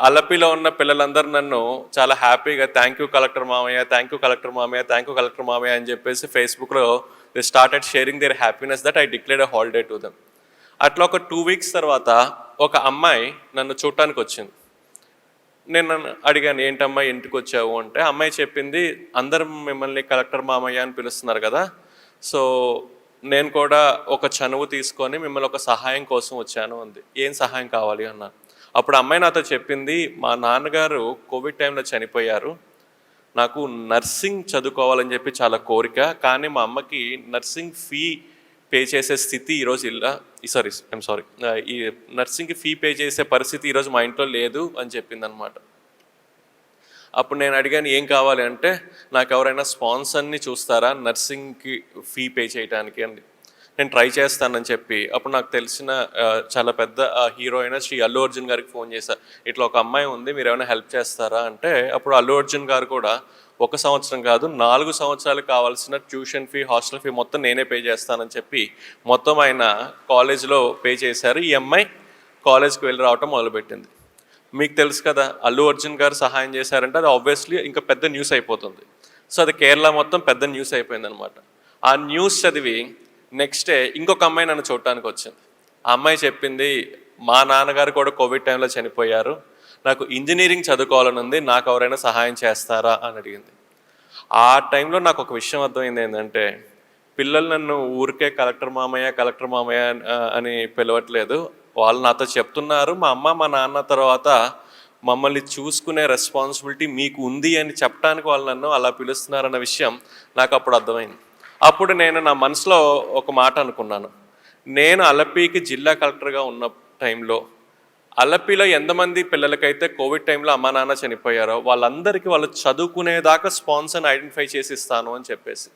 అల్లపిలో ఉన్న పిల్లలందరూ నన్ను చాలా హ్యాపీగా థ్యాంక్ యూ కలెక్టర్ మామయ్య, థ్యాంక్ యూ కలెక్టర్ మామయ్య, థ్యాంక్ యూ కలెక్టర్ మామయ్య అని చెప్పేసి ఫేస్బుక్లో they started sharing their happiness that I declared a holiday to them. అట్లా ఒక 2 వీక్స్ తర్వాత ఒక అమ్మాయి నన్ను చూడటానికి వచ్చింది. నేను నన్ను అడిగాను, ఏంటమ్మా ఇంటికి వచ్చావు అంటే, అమ్మాయి చెప్పింది, అందరం మిమ్మల్ని కలెక్టర్ మామయ్య అని పిలుస్తున్నారు కదా, సో నేను కూడా ఒక చనువు తీసుకొని మిమ్మల్ని ఒక సహాయం కోసం వచ్చాను అంది. ఏం సహాయం కావాలి అన్నాను. అప్పుడు అమ్మాయి నాతో చెప్పింది, మా నాన్నగారు కోవిడ్ టైంలో చనిపోయారు, నాకు నర్సింగ్ చదువుకోవాలని చెప్పి చాలా కోరిక, కానీ మా అమ్మకి నర్సింగ్ ఫీ పే చేసే స్థితి ఈరోజు ఈ నర్సింగ్కి ఫీ పే చేసే పరిస్థితి ఈరోజు మా ఇంట్లో లేదు అని చెప్పింది అనమాట. అప్పుడు నేను అడిగాను, ఏం కావాలి అంటే, నాకు ఎవరైనా స్పాన్సర్ని చూస్తారా నర్సింగ్కి ఫీ పే చేయడానికి అండి, నేను ట్రై చేస్తానని చెప్పి. అప్పుడు నాకు తెలిసిన చాలా పెద్ద హీరో అయిన శ్రీ అల్లు అర్జున్ గారికి ఫోన్ చేశాను, ఇట్లా ఒక అమ్మాయి ఉంది, మీరు ఏమైనా హెల్ప్ చేస్తారా అంటే, అప్పుడు అల్లు అర్జున్ గారు కూడా 1 సంవత్సరం కాదు 4 సంవత్సరాలు కావాల్సిన ట్యూషన్ ఫీ, హాస్టల్ ఫీ మొత్తం నేనే పే చేస్తానని చెప్పి మొత్తం ఆయన కాలేజ్లో పే చేశారు. ఈ అమ్మాయి కాలేజ్కి వెళ్ళి రావటం మొదలుపెట్టింది. మీకు తెలుసు కదా, అల్లు అర్జున్ గారు సహాయం చేశారంటే అది ఆబ్వియస్లీ ఇంకా పెద్ద న్యూస్ అయిపోతుంది. సో అది కేరళ మొత్తం పెద్ద న్యూస్ అయిపోయింది అనమాట. ఆ న్యూస్ చదివి నెక్స్ట్ డే ఇంకొక అమ్మాయి నన్ను చూడటానికి వచ్చింది. ఆ అమ్మాయి చెప్పింది, మా నాన్నగారు కూడా కోవిడ్ టైంలో చనిపోయారు, నాకు ఇంజనీరింగ్ చదువుకోవాలని ఉంది, నాకు ఎవరైనా సహాయం చేస్తారా అని అడిగింది. ఆ టైంలో నాకు ఒక విషయం అర్థమైంది, ఏంటంటే పిల్లలు నన్ను ఊరికే కలెక్టర్ మామయ్య అని పిలవట్లేదు, వాళ్ళు నాతో చెప్తున్నారు, మా అమ్మ మా నాన్న తర్వాత మమ్మల్ని చూసుకునే రెస్పాన్సిబిలిటీ మీకు ఉంది అని చెప్పడానికి వాళ్ళు నన్ను అలా పిలుస్తున్నారన్న విషయం నాకు అప్పుడు అర్థమైంది. అప్పుడు నేను నా మనసులో ఒక మాట అనుకున్నాను, నేను అలపీకి జిల్లా కలెక్టర్గా ఉన్న టైంలో అలపీలో ఎంతమంది పిల్లలకైతే కోవిడ్ టైంలో అమ్మా నాన్న చనిపోయారో వాళ్ళందరికీ వాళ్ళు చదువుకునేదాకా స్పాన్సర్ని ఐడెంటిఫై చేసి ఇస్తాను అని చెప్పేసి.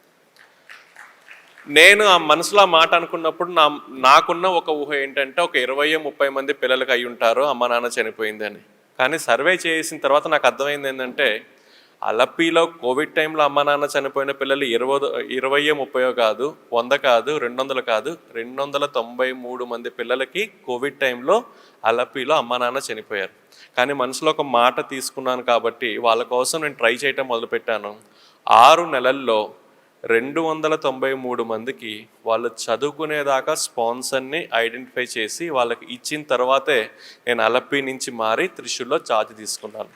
నేను ఆ మనసులో ఆ మాట అనుకున్నప్పుడు నాకున్న ఒక ఊహ ఏంటంటే, ఒక 20-30 మంది పిల్లలకి అయి ఉంటారు అమ్మ నాన్న చనిపోయిందని. కానీ సర్వే చేసిన తర్వాత నాకు అర్థమైంది ఏంటంటే, అలపీలో కోవిడ్ టైంలో అమ్మ నాన్న చనిపోయిన పిల్లలు 20-30 కాదు, 100 కాదు, 200 కాదు, 293 మంది పిల్లలకి కోవిడ్ టైంలో అలపీలో అమ్మ నాన్న చనిపోయారు. కానీ మనసులో ఒక మాట తీసుకున్నాను కాబట్టి వాళ్ళ కోసం నేను ట్రై చేయటం మొదలుపెట్టాను. 6 నెలల్లో 293 మందికి వాళ్ళు చదువుకునేదాకా స్పాన్సర్ని ఐడెంటిఫై చేసి వాళ్ళకి ఇచ్చిన తర్వాతే నేను అలపీ నుంచి మారి త్రిశూర్లో ఛార్జ్ తీసుకున్నాను.